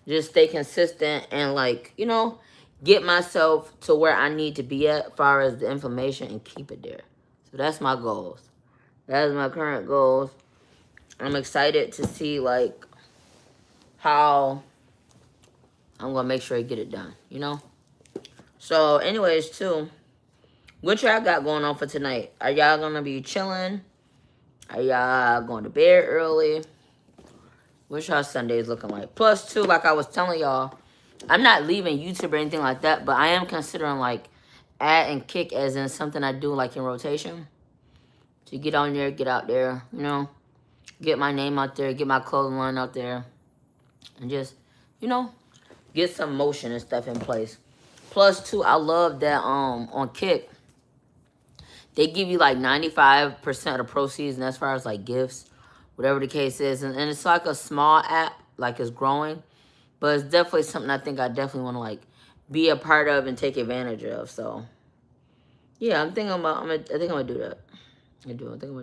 Just stay consistent and, like, you know, get myself to where I need to be at as far as the inflammation and keep it there. So that's my goals. That is my current goals. I'm excited to see, like, how I'm going to make sure I get it done, you know? So, anyways, too, what y'all got going on for tonight? Are y'all going to be chilling? Are y'all going to bed early? What's y'all Sundays looking like? Plus, too, like I was telling y'all, I'm not leaving YouTube or anything like that, but I am considering, like, add and kick as in something I do, like, in rotation. To get on there, get out there, you know? Get my name out there, get my clothing line out there. And just, you know, get some motion and stuff in place. Plus, too, I love that on Kick, they give you, like, 95% of the proceeds, and as far as, like, gifts, whatever the case is. And it's like a small app, like it's growing. But it's definitely something I think I definitely want to, like, be a part of and take advantage of. So, yeah, I think I'm going to do that. I think I'm going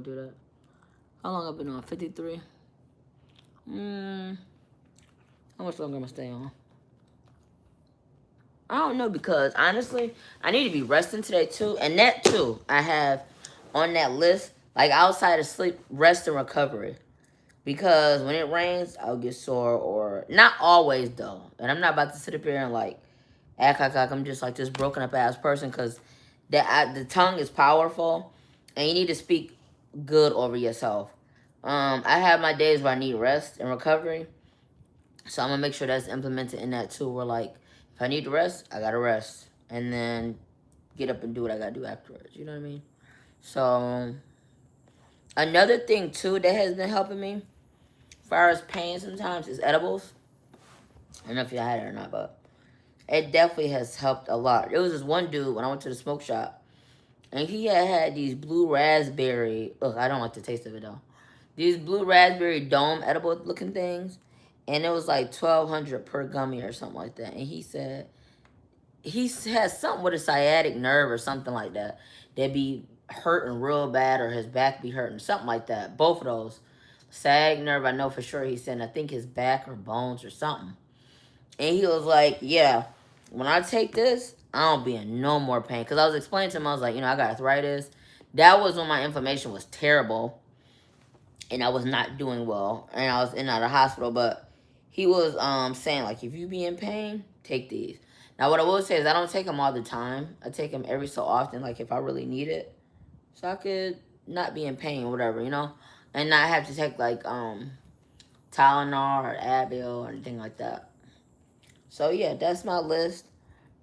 to do that. How long have I been on? 53? How much longer am I staying on? I don't know, because, honestly, I need to be resting today, too. And that, too, I have on that list, like, outside of sleep, rest and recovery. Because when it rains, I'll get sore, or not always though. And I'm not about to sit up here and like act like I'm just like this broken up ass person, because the tongue is powerful, and you need to speak good over yourself. I have my days where I need rest and recovery, so I'm gonna make sure that's implemented in that too. Where like if I need to rest, I gotta rest, and then get up and do what I gotta do afterwards. You know what I mean? So another thing too that has been helping me, as far as pain sometimes, is edibles. I don't know if y'all had it or not, but it definitely has helped a lot. There was this one dude when I went to the smoke shop, and he had these blue raspberry, ugh, I don't like the taste of it though. These blue raspberry dome edible looking things, and it was like $1,200 per gummy or something like that. And he said he has something with a sciatic nerve or something like that. They'd be hurting real bad, or his back be hurting, something like that. Both of those. Sciatic nerve, I know for sure. He said, I think his back or bones or something. And he was like, yeah, when I take this, I don't be in no more pain. Because I was explaining to him, I was like, you know, I got arthritis. That was when my inflammation was terrible. And I was not doing well. And I was in and out of the hospital. But he was saying, like, if you be in pain, take these. Now, what I will say is I don't take them all the time. I take them every so often, like if I really need it. So I could not be in pain or whatever, you know? And not have to take like Tylenol or Advil or anything like that. So yeah, that's my list.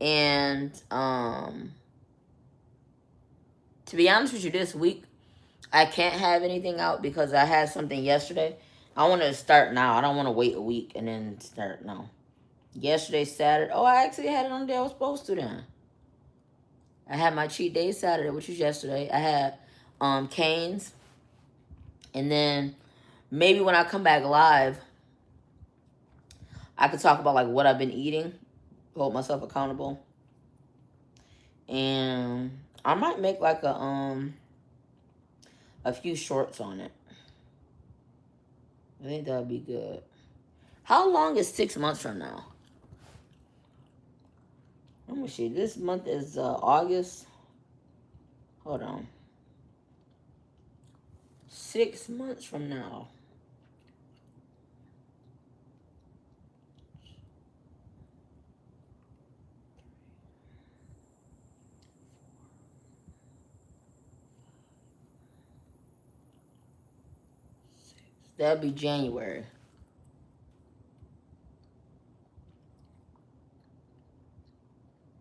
And to be honest with you, this week I can't have anything out because I had something yesterday. I want to start now. I don't want to wait a week and then start now. Yesterday, Saturday. Oh, I actually had it on the day I was supposed to then. I had my cheat day Saturday, which was yesterday. I had Cane's. And then maybe when I come back live, I could talk about like what I've been eating, hold myself accountable. And I might make like a few shorts on it. I think that would be good. How long is 6 months from now? Let me see. This month is August. Hold on. 6 months from now. That'd be January.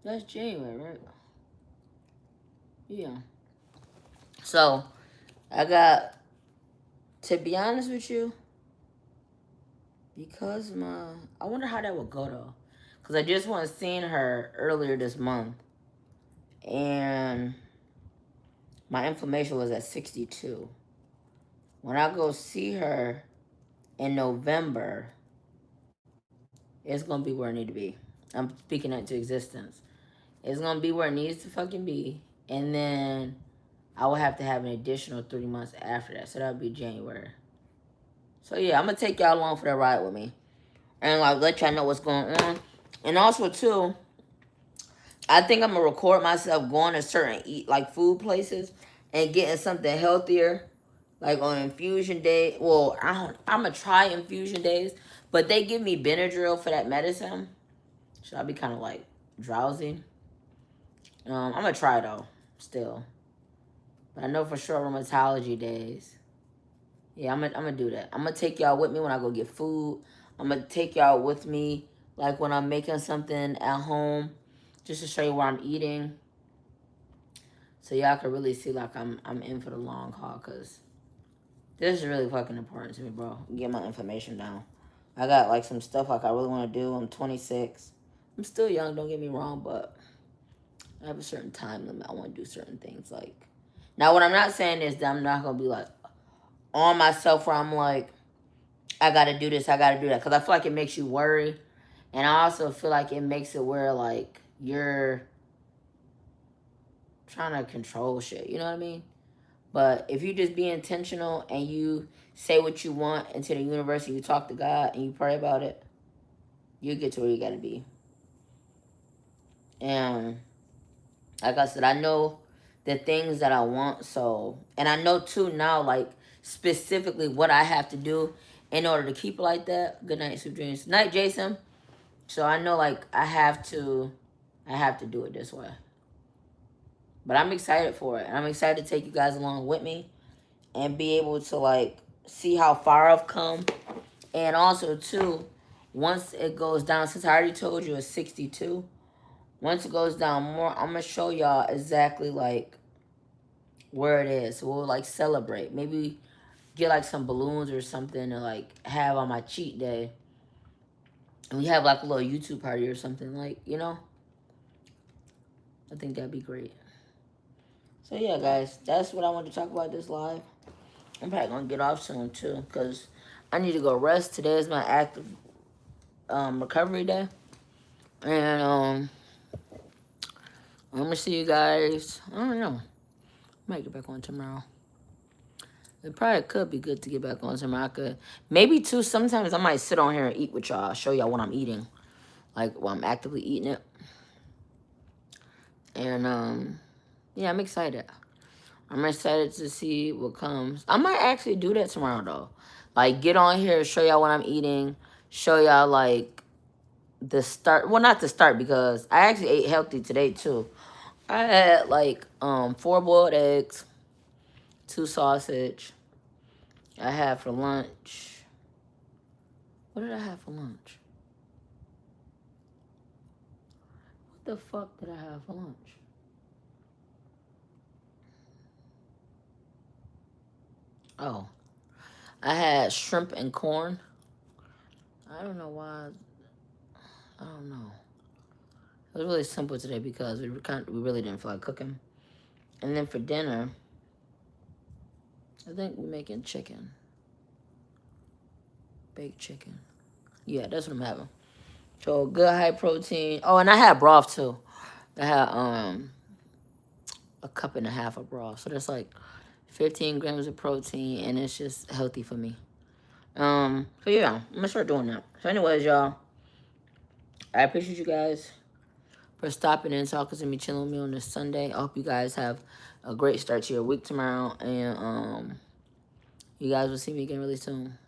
That's January, right? Yeah. So, I got, to be honest with you, because I wonder how that would go though. Because I just went seeing her earlier this month. And my inflammation was at 62. When I go see her in November, it's going to be where it need to be. I'm speaking that to existence. It's going to be where it needs to fucking be. And then I will have to have an additional 3 months after that. So that would be January. So yeah, I'm going to take y'all along for that ride with me. And like let y'all know what's going on. And also too, I think I'm going to record myself going to certain like food places and getting something healthier. Like on infusion day. Well, I'm going to try infusion days. But they give me Benadryl for that medicine. So I'll be kind of like drowsy. I'm going to try though. Still. But I know for sure rheumatology days. Yeah, I'm gonna do that. I'm gonna take y'all with me when I go get food. I'm gonna take y'all with me like when I'm making something at home, just to show you what I'm eating. So y'all can really see like I'm in for the long haul, cause this is really fucking important to me, bro. Get my information down. I got like some stuff like I really want to do. I'm 26. I'm still young, don't get me wrong, but I have a certain time limit. I want to do certain things. Like now, what I'm not saying is that I'm not gonna be like on myself where I'm like, I gotta do this, I gotta do that. Because I feel like it makes you worry. And I also feel like it makes it where, like, you're trying to control shit. You know what I mean? But if you just be intentional and you say what you want into the universe and you talk to God and you pray about it, you get to where you gotta be. And like I said, I know the things that I want. So, and I know too now, like, specifically what I have to do in order to keep it like that. Good night, sweet dreams. Night, Jason. So I know like I have to do it this way. But I'm excited for it. And I'm excited to take you guys along with me and be able to like see how far I've come. And also too, once it goes down, since I already told you it's 62, once it goes down more, I'm gonna show y'all exactly like where it is. So we'll like celebrate. Maybe get like some balloons or something to like have on my cheat day. And we have like a little YouTube party or something, like, you know? I think that'd be great. So yeah, guys, that's what I wanted to talk about this live. I'm probably gonna get off soon too, because I need to go rest. Today is my active recovery day. And I'm gonna see you guys. I don't know. I might get back on tomorrow. It probably could be good to get back on tomorrow. I could maybe too. Sometimes I might sit on here and eat with y'all. Show y'all what I'm eating, like while I'm actively eating it. And yeah, I'm excited. I'm excited to see what comes. I might actually do that tomorrow though. Like get on here, show y'all what I'm eating, show y'all like the start. Well, not the start because I actually ate healthy today too. I had like 4 boiled eggs, 2 sausage. I had for lunch. What did I have for lunch? What the fuck did I have for lunch? Oh, I had shrimp and corn. I don't know why. I don't know. It was really simple today because we really didn't feel like cooking. And then for dinner, I think we're making chicken, baked chicken. Yeah, that's what I'm having. So good high protein. Oh, and I had broth too. I had a cup and a half of broth. So that's like 15 grams of protein, and it's just healthy for me. So yeah, I'm gonna start doing that. So anyways, y'all, I appreciate you guys for stopping and talking to me, chilling with me on this Sunday. I hope you guys have a great start to your week tomorrow, and you guys will see me again really soon.